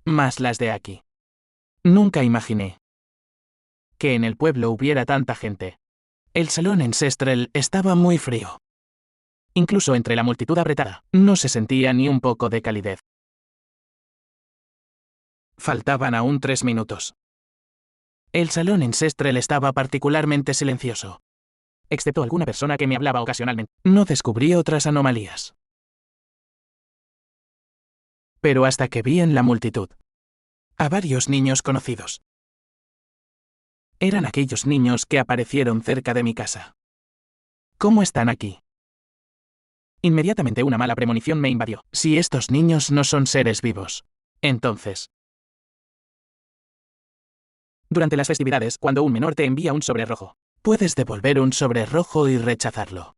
Speaker 1: Más las de aquí. Nunca imaginé que en el pueblo hubiera tanta gente. El salón ancestral estaba muy frío. Incluso entre la multitud apretada, no se sentía ni un poco de calidez. Faltaban aún 3 minutos. El salón ancestral estaba particularmente silencioso. Excepto alguna persona que me hablaba ocasionalmente, no descubrí otras anomalías. Pero hasta que vi en la multitud a varios niños conocidos. Eran aquellos niños que aparecieron cerca de mi casa. ¿Cómo están aquí? Inmediatamente una mala premonición me invadió. Si estos niños no son seres vivos, entonces... Durante las festividades, cuando un menor te envía un sobre rojo, puedes devolver un sobre rojo y rechazarlo.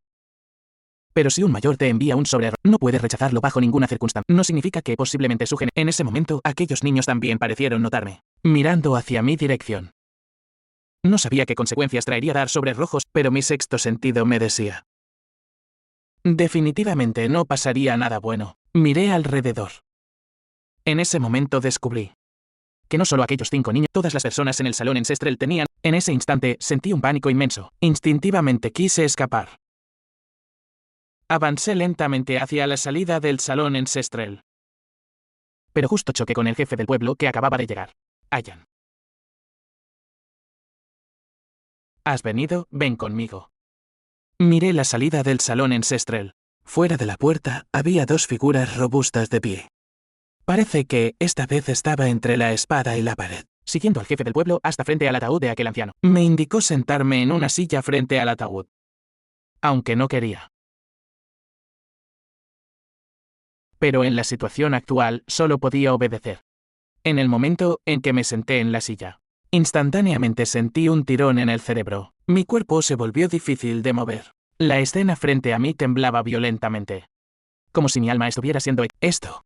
Speaker 1: Pero si un mayor te envía un sobre rojo, no puedes rechazarlo bajo ninguna circunstancia. No significa que posiblemente su En ese momento, aquellos niños también parecieron notarme, mirando hacia mi dirección. No sabía qué consecuencias traería dar sobres rojos, pero mi sexto sentido me decía: definitivamente no pasaría nada bueno. Miré alrededor. En ese momento descubrí que no solo aquellos 5 niños, todas las personas en el salón ancestral tenían. En ese instante sentí un pánico inmenso. Instintivamente quise escapar. Avancé lentamente hacia la salida del salón ancestral. Pero justo choqué con el jefe del pueblo que acababa de llegar. Ayan. ¿Has venido? Ven conmigo. Miré la salida del salón ancestral. Fuera de la puerta había 2 figuras robustas de pie. Parece que esta vez estaba entre la espada y la pared. Siguiendo al jefe del pueblo hasta frente al ataúd de aquel anciano, me indicó sentarme en una silla frente al ataúd. Aunque no quería. Pero en la situación actual solo podía obedecer. En el momento en que me senté en la silla, instantáneamente sentí un tirón en el cerebro. Mi cuerpo se volvió difícil de mover. La escena frente a mí temblaba violentamente. Como si mi alma estuviera siendo esto.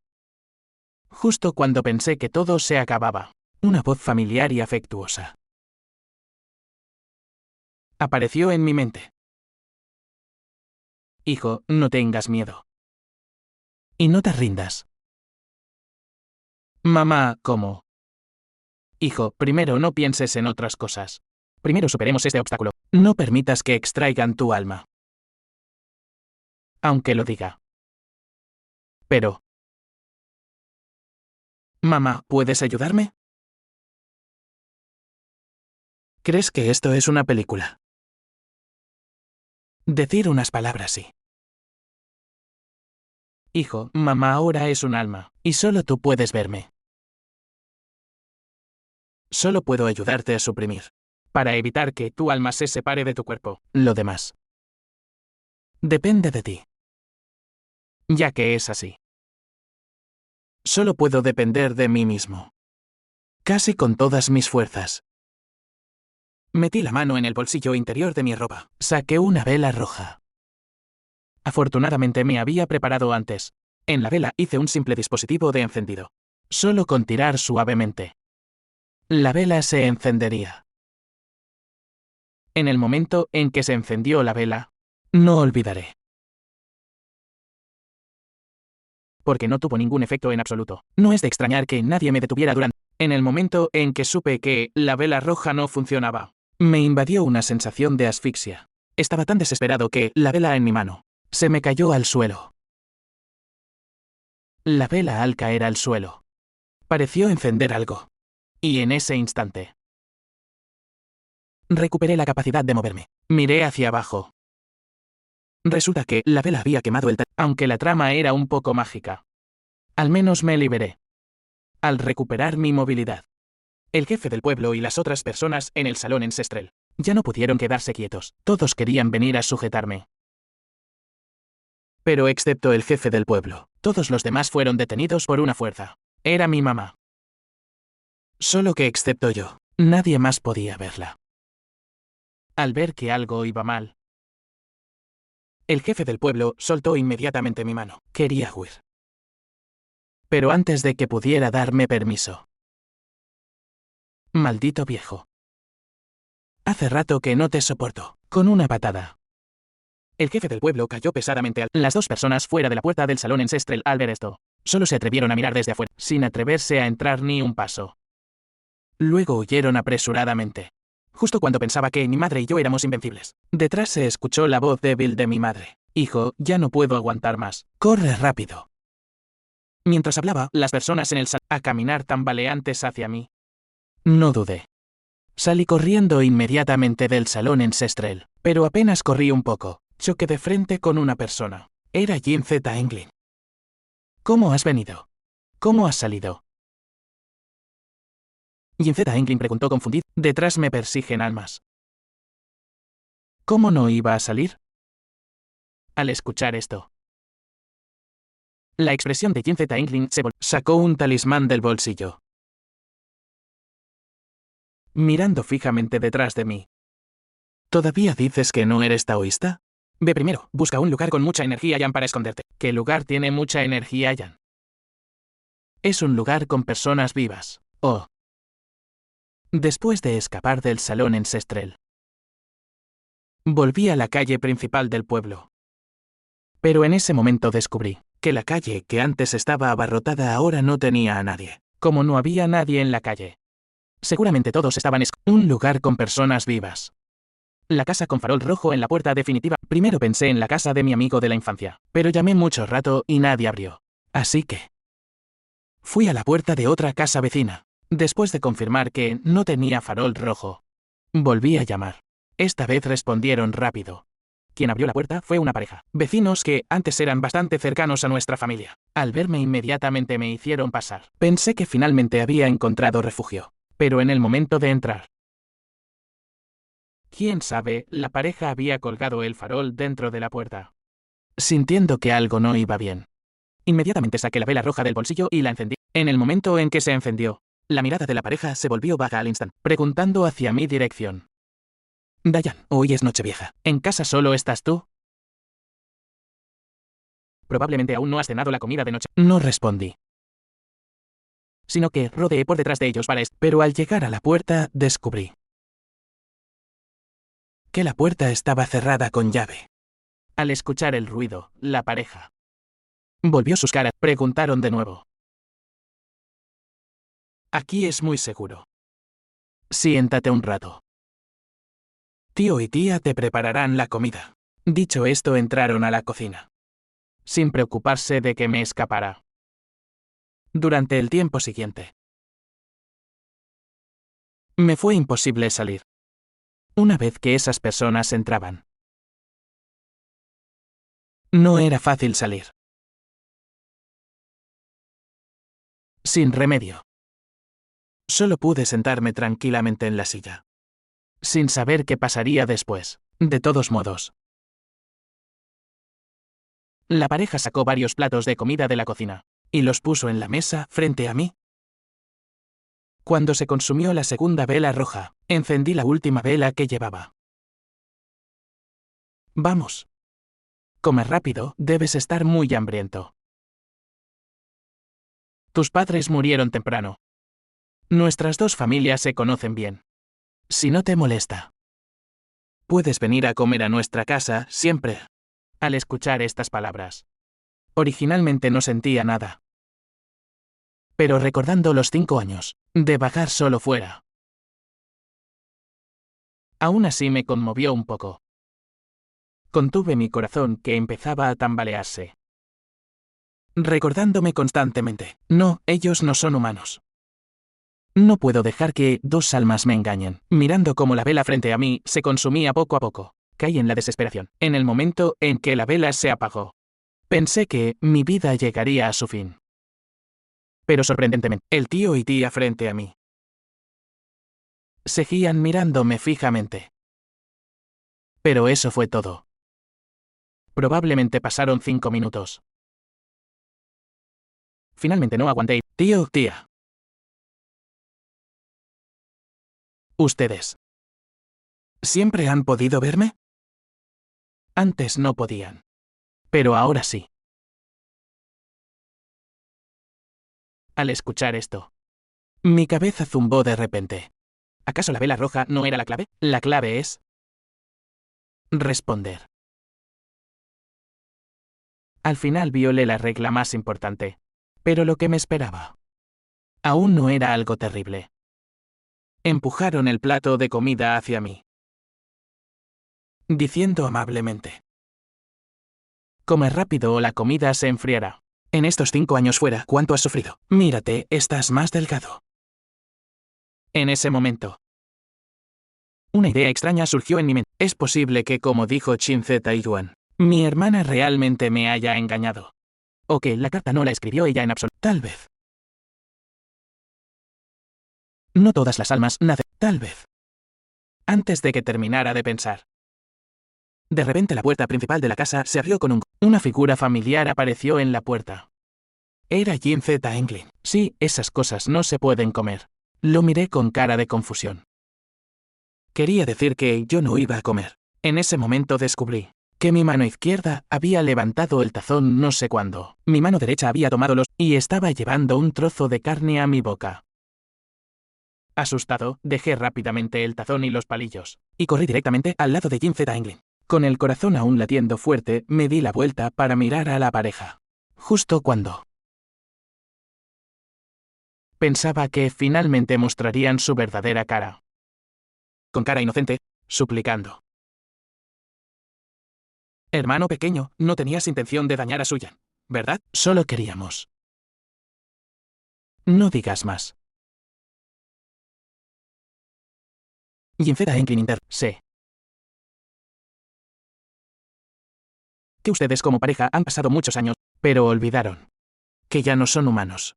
Speaker 1: Justo cuando pensé que todo se acababa, una voz familiar y afectuosa apareció en mi mente. Hijo, no tengas miedo. Y no te rindas. Mamá, ¿cómo? Hijo, primero no pienses en otras cosas. Primero superemos este obstáculo. No permitas que extraigan tu alma. Aunque lo diga. Pero... Mamá, ¿puedes ayudarme? ¿Crees que esto es una película? Decir unas palabras sí. Hijo, mamá ahora es un alma, y solo tú puedes verme. Solo puedo ayudarte a suprimir, para evitar que tu alma se separe de tu cuerpo. Lo demás depende de ti. Ya que es así. Solo puedo depender de mí mismo. Casi con todas mis fuerzas. Metí la mano en el bolsillo interior de mi ropa. Saqué una vela roja. Afortunadamente me había preparado antes. En la vela hice un simple dispositivo de encendido. Solo con tirar suavemente, la vela se encendería. En el momento en que se encendió la vela, no olvidaré. Porque no tuvo ningún efecto en absoluto. No es de extrañar que nadie me detuviera durante... En el momento en que supe que la vela roja no funcionaba, me invadió una sensación de asfixia. Estaba tan desesperado que la vela en mi mano se me cayó al suelo. La vela al caer al suelo pareció encender algo. Y en ese instante recuperé la capacidad de moverme. Miré hacia abajo. Resulta que la vela había quemado aunque la trama era un poco mágica. Al menos me liberé. Al recuperar mi movilidad. El jefe del pueblo y las otras personas en el salón ancestral ya no pudieron quedarse quietos. Todos querían venir a sujetarme. Pero excepto el jefe del pueblo, todos los demás fueron detenidos por una fuerza. Era mi mamá. Solo que excepto yo, nadie más podía verla. Al ver que algo iba mal, El jefe del pueblo soltó inmediatamente mi mano. Quería huir. Pero antes de que pudiera darme permiso. Maldito viejo. Hace rato que no te soporto. Con una patada. El jefe del pueblo cayó pesadamente. Las dos personas fuera de la puerta del salón ancestral al ver esto, solo se atrevieron a mirar desde afuera, sin atreverse a entrar ni un paso. Luego huyeron apresuradamente. Justo cuando pensaba que mi madre y yo éramos invencibles. Detrás se escuchó la voz débil de mi madre. Hijo, ya no puedo aguantar más. Corre rápido. Mientras hablaba, las personas en el salón a caminar tambaleantes hacia mí. No dudé. Salí corriendo inmediatamente del salón ancestral, pero apenas corrí un poco. Choqué de frente con una persona. Era Jin Z. Englin. ¿Cómo has venido? ¿Cómo has salido? Jin Z. Englin preguntó confundido. Detrás me persiguen almas. ¿Cómo no iba a salir? Al escuchar esto, la expresión de Jin Z. Englin se volvió. Sacó un talismán del bolsillo, mirando fijamente detrás de mí. ¿Todavía dices que no eres taoísta? Ve primero, busca un lugar con mucha energía Yan para esconderte. ¿Qué lugar tiene mucha energía Yan? Es un lugar con personas vivas. Oh. Después de escapar del salón ancestral, volví a la calle principal del pueblo. Pero en ese momento descubrí que la calle que antes estaba abarrotada ahora no tenía a nadie. Como no había nadie en la calle. Seguramente todos estaban en un lugar con personas vivas. La casa con farol rojo en la puerta definitiva. Primero pensé en la casa de mi amigo de la infancia, pero llamé mucho rato y nadie abrió. Así que fui a la puerta de otra casa vecina. Después de confirmar que no tenía farol rojo, volví a llamar. Esta vez respondieron rápido. Quien abrió la puerta fue una pareja. Vecinos que antes eran bastante cercanos a nuestra familia. Al verme inmediatamente me hicieron pasar. Pensé que finalmente había encontrado refugio. Pero en el momento de entrar, quién sabe, la pareja había colgado el farol dentro de la puerta. Sintiendo que algo no iba bien, inmediatamente saqué la vela roja del bolsillo y la encendí. En el momento en que se encendió, la mirada de la pareja se volvió vaga al instante, preguntando hacia mi dirección. Dayan, hoy es Nochevieja. ¿En casa solo estás tú? Probablemente aún no has cenado la comida de noche. No respondí. Sino que rodeé por detrás de ellos para pero al llegar a la puerta, descubrí que la puerta estaba cerrada con llave. Al escuchar el ruido, la pareja volvió sus caras. Preguntaron de nuevo. Aquí es muy seguro. Siéntate un rato. Tío y tía te prepararán la comida. Dicho esto, entraron a la cocina, sin preocuparse de que me escapara. Durante el tiempo siguiente, me fue imposible salir. Una vez que esas personas entraban, no era fácil salir. Sin remedio. Solo pude sentarme tranquilamente en la silla, sin saber qué pasaría después. De todos modos, la pareja sacó varios platos de comida de la cocina y los puso en la mesa frente a mí. Cuando se consumió la segunda vela roja, encendí la última vela que llevaba. Vamos. Come rápido, debes estar muy hambriento. Tus padres murieron temprano. Nuestras dos familias se conocen bien. Si no te molesta, puedes venir a comer a nuestra casa siempre. Al escuchar estas palabras, originalmente no sentía nada. Pero recordando los 5 años de vagar solo fuera, aún así me conmovió un poco. Contuve mi corazón que empezaba a tambalearse, recordándome constantemente, no, ellos no son humanos. No puedo dejar que 2 almas me engañen. Mirando cómo la vela frente a mí se consumía poco a poco, caí en la desesperación. En el momento en que la vela se apagó, pensé que mi vida llegaría a su fin. Pero sorprendentemente, el tío y tía frente a mí seguían mirándome fijamente. Pero eso fue todo. Probablemente pasaron 5 minutos. Finalmente no aguanté. Tío, tía. ¿Ustedes siempre han podido verme? Antes no podían. Pero ahora sí. Al escuchar esto, mi cabeza zumbó de repente. ¿Acaso la vela roja no era la clave? La clave es responder. Al final violé la regla más importante. Pero lo que me esperaba aún no era algo terrible. Empujaron el plato de comida hacia mí, diciendo amablemente: come rápido o la comida se enfriará. En estos 5 años fuera, ¿cuánto has sufrido? Mírate, estás más delgado. En ese momento, una idea extraña surgió en mi mente. Es posible que, como dijo Chin Z Yuan, mi hermana realmente me haya engañado. O que la carta no la escribió ella en absoluto. Tal vez. No todas las almas nacen. Tal vez. Antes de que terminara de pensar, de repente la puerta principal de la casa se abrió con una figura familiar apareció en la puerta. Era Jin Z Englin. Sí, esas cosas no se pueden comer. Lo miré con cara de confusión. Quería decir que yo no iba a comer. En ese momento descubrí que mi mano izquierda había levantado el tazón no sé cuándo. Mi mano derecha había tomado los y estaba llevando un trozo de carne a mi boca. Asustado, dejé rápidamente el tazón y los palillos, y corrí directamente al lado de Jin Z Englin. Con el corazón aún latiendo fuerte, me di la vuelta para mirar a la pareja. Justo cuando pensaba que finalmente mostrarían su verdadera cara. Con cara inocente, suplicando. Hermano pequeño, no tenías intención de dañar a Suyan, ¿verdad? Solo queríamos. No digas más. Jin Z Englin sé que ustedes como pareja han pasado muchos años, pero olvidaron que ya no son humanos.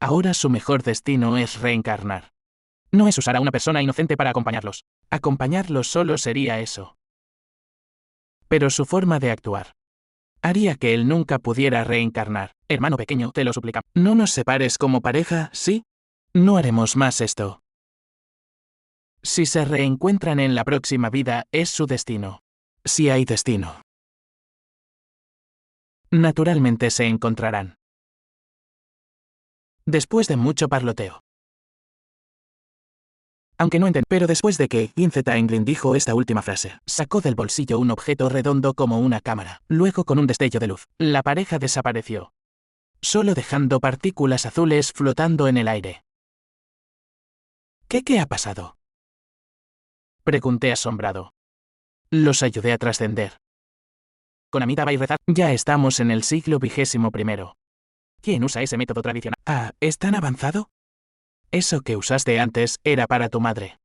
Speaker 1: Ahora su mejor destino es reencarnar. No es usar a una persona inocente para acompañarlos. Acompañarlos solo sería eso. Pero su forma de actuar haría que él nunca pudiera reencarnar. Hermano pequeño, te lo suplicamos. No nos separes como pareja, ¿sí? No haremos más esto. Si se reencuentran en la próxima vida, es su destino. Si hay destino, naturalmente se encontrarán. Después de mucho parloteo. Aunque no entendí, pero después de que Jin Z Englin dijo esta última frase, sacó del bolsillo un objeto redondo como una cámara. Luego, con un destello de luz, la pareja desapareció, solo dejando partículas azules flotando en el aire. ¿Qué ha pasado? Pregunté asombrado. Los ayudé a trascender. Con Amitabha y rezar. Ya estamos en el siglo XXI. ¿Quién usa ese método tradicional? Ah, ¿es tan avanzado? Eso que usaste antes era para tu madre.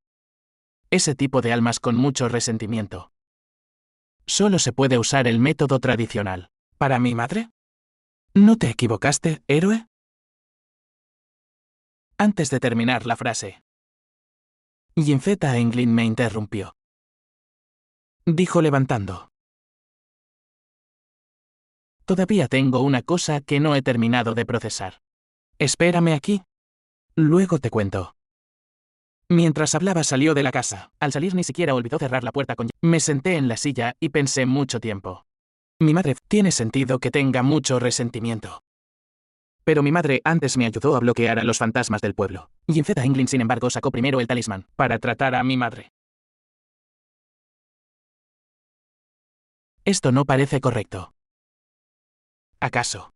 Speaker 1: Ese tipo de almas con mucho resentimiento. Solo se puede usar el método tradicional. ¿Para mi madre? ¿No te equivocaste, héroe? Antes de terminar la frase, Jin Z Englin me interrumpió. Dijo levantando. Todavía tengo una cosa que no he terminado de procesar. Espérame aquí. Luego te cuento. Mientras hablaba salió de la casa. Al salir ni siquiera olvidó cerrar la puerta con... Me senté en la silla y pensé mucho tiempo. Mi madre, tiene sentido que tenga mucho resentimiento. Pero mi madre antes me ayudó a bloquear a los fantasmas del pueblo. Jin Z Englin, sin embargo, sacó primero el talismán para tratar a mi madre. Esto no parece correcto. ¿Acaso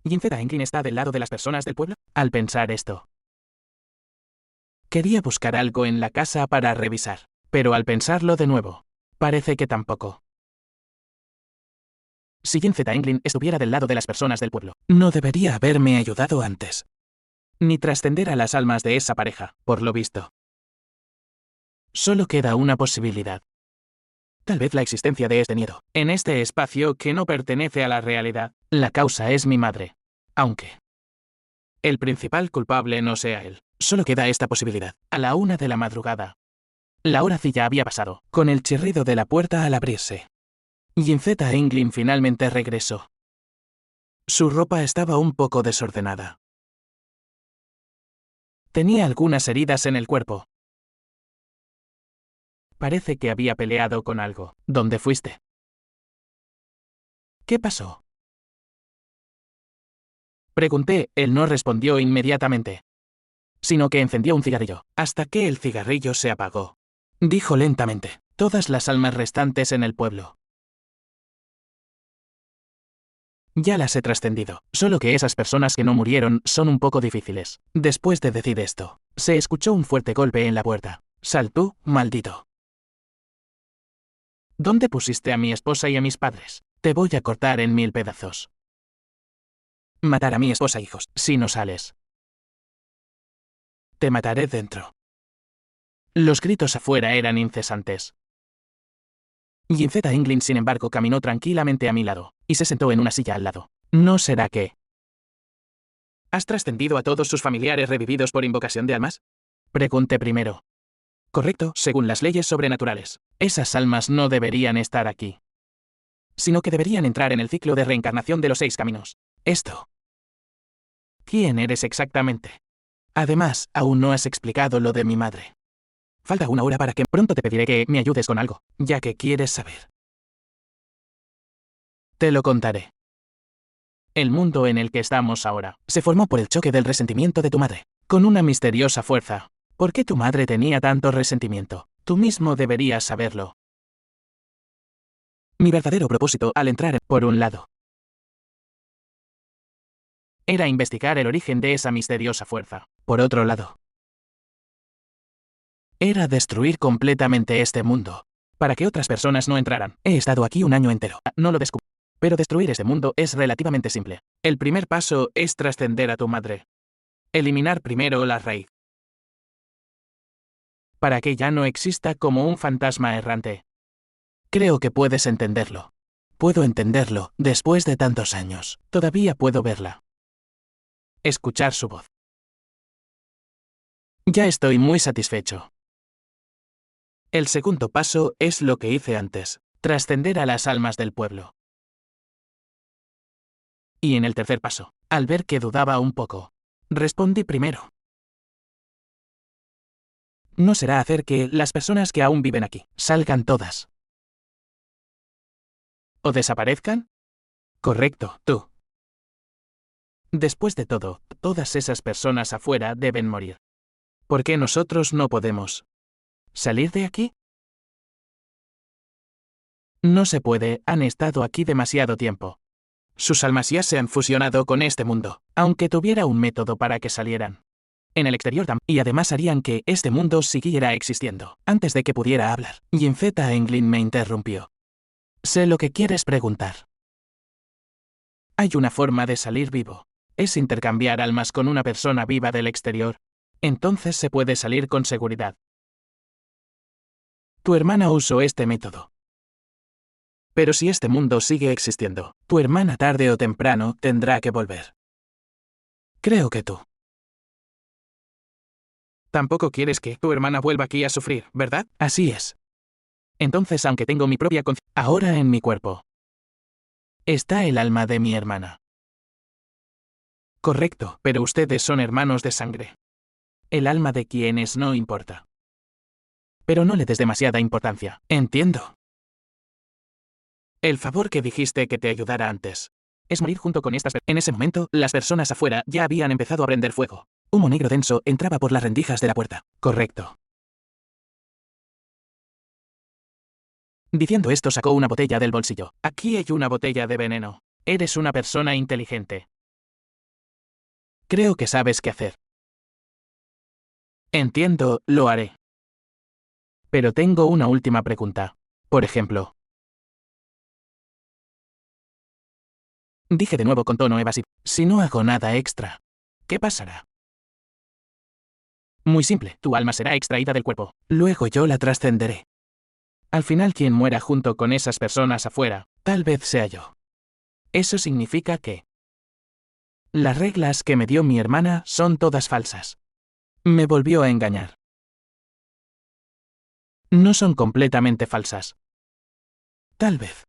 Speaker 1: Jin Z Englin está del lado de las personas del pueblo? Al pensar esto, quería buscar algo en la casa para revisar, pero al pensarlo de nuevo, parece que tampoco. Si Jin Z Englin estuviera del lado de las personas del pueblo, no debería haberme ayudado antes. Ni trascender a las almas de esa pareja, por lo visto. Solo queda una posibilidad. Tal vez la existencia de este nieto, en este espacio que no pertenece a la realidad. La causa es mi madre. Aunque el principal culpable no sea él. Solo queda esta posibilidad. A la 1 de la madrugada. La hora ya había pasado, con el chirrido de la puerta al abrirse. Jin Z Englin finalmente regresó. Su ropa estaba un poco desordenada. Tenía algunas heridas en el cuerpo. Parece que había peleado con algo. ¿Dónde fuiste? ¿Qué pasó? Pregunté, él no respondió inmediatamente, sino que encendió un cigarrillo, hasta que el cigarrillo se apagó. Dijo lentamente, todas las almas restantes en el pueblo. Ya las he trascendido, solo que esas personas que no murieron son un poco difíciles. Después de decir esto, se escuchó un fuerte golpe en la puerta. Sal tú, maldito. ¿Dónde pusiste a mi esposa y a mis padres? Te voy a cortar en 1000 pedazos. Matar a mi esposa e hijos, si no sales. Te mataré dentro. Los gritos afuera eran incesantes. Ginzeta England, sin embargo, caminó tranquilamente a mi lado, y se sentó en una silla al lado. ¿No será que has trascendido a todos sus familiares revividos por invocación de almas? Pregunté primero. Correcto, según las leyes sobrenaturales. Esas almas no deberían estar aquí, sino que deberían entrar en el ciclo de reencarnación de los 6 caminos. Esto. ¿Quién eres exactamente? Además, aún no has explicado lo de mi madre. Falta una hora para que pronto te pediré que me ayudes con algo, ya que quieres saber. Te lo contaré. El mundo en el que estamos ahora se formó por el choque del resentimiento de tu madre, con una misteriosa fuerza. ¿Por qué tu madre tenía tanto resentimiento? Tú mismo deberías saberlo. Mi verdadero propósito al entrar, por un lado, era investigar el origen de esa misteriosa fuerza. Por otro lado, era destruir completamente este mundo, para que otras personas no entraran. He estado aquí un año entero, no lo descubrí. Pero destruir este mundo es relativamente simple. El primer paso es trascender a tu madre. Eliminar primero la raíz, para que ya no exista como un fantasma errante. Creo que puedes entenderlo. Puedo entenderlo, después de tantos años. Todavía puedo verla. Escuchar su voz. Ya estoy muy satisfecho. El segundo paso es lo que hice antes, trascender a las almas del pueblo. Y en el tercer paso, al ver que dudaba un poco, respondí primero. No será hacer que las personas que aún viven aquí salgan todas. ¿O desaparezcan? Correcto, tú. Después de todo, todas esas personas afuera deben morir. ¿Por qué nosotros no podemos salir de aquí? No se puede, han estado aquí demasiado tiempo. Sus almas ya se han fusionado con este mundo, aunque tuviera un método para que salieran. En el exterior también, y además harían que este mundo siguiera existiendo. Antes de que pudiera hablar, Ginzeta England me interrumpió. Sé lo que quieres preguntar. Hay una forma de salir vivo. Es intercambiar almas con una persona viva del exterior. Entonces se puede salir con seguridad. Tu hermana usó este método. Pero si este mundo sigue existiendo, tu hermana tarde o temprano tendrá que volver. Creo que tú tampoco quieres que tu hermana vuelva aquí a sufrir, ¿verdad? Así es. Entonces, aunque tengo mi propia conciencia, ahora en mi cuerpo está el alma de mi hermana. Correcto, pero ustedes son hermanos de sangre. El alma de quienes no importa. Pero no le des demasiada importancia. Entiendo. El favor que dijiste que te ayudara antes es morir junto con estas personas. En ese momento, las personas afuera ya habían empezado a prender fuego. Humo negro denso entraba por las rendijas de la puerta. Correcto. Diciendo esto, sacó una botella del bolsillo. Aquí hay una botella de veneno. Eres una persona inteligente. Creo que sabes qué hacer. Entiendo, lo haré. Pero tengo una última pregunta. Por ejemplo, dije de nuevo con tono evasivo, si no hago nada extra, ¿qué pasará? Muy simple, tu alma será extraída del cuerpo. Luego yo la trascenderé. Al final quien muera junto con esas personas afuera, tal vez sea yo. Eso significa que las reglas que me dio mi hermana son todas falsas. Me volvió a engañar. No son completamente falsas. Tal vez.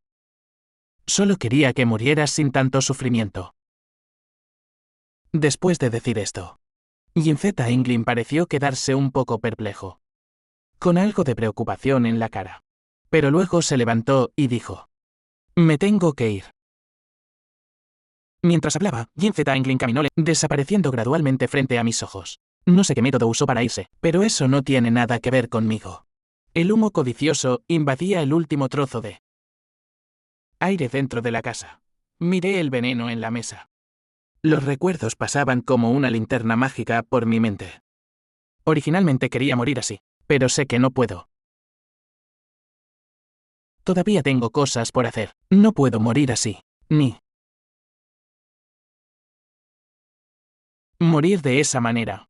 Speaker 1: Solo quería que murieras sin tanto sufrimiento. Después de decir esto, Ginzeta England pareció quedarse un poco perplejo. con algo de preocupación en la cara. Pero luego se levantó y dijo: «Me tengo que ir». Mientras hablaba, Jin Zhangling caminó desapareciendo gradualmente frente a mis ojos. No sé qué método usó para irse, pero eso no tiene nada que ver conmigo. El humo codicioso invadía el último trozo de aire dentro de la casa. Miré el veneno en la mesa. Los recuerdos pasaban como una linterna mágica por mi mente. Originalmente quería morir así, pero sé que no puedo. Todavía tengo cosas por hacer. No puedo morir así, ni morir de esa manera.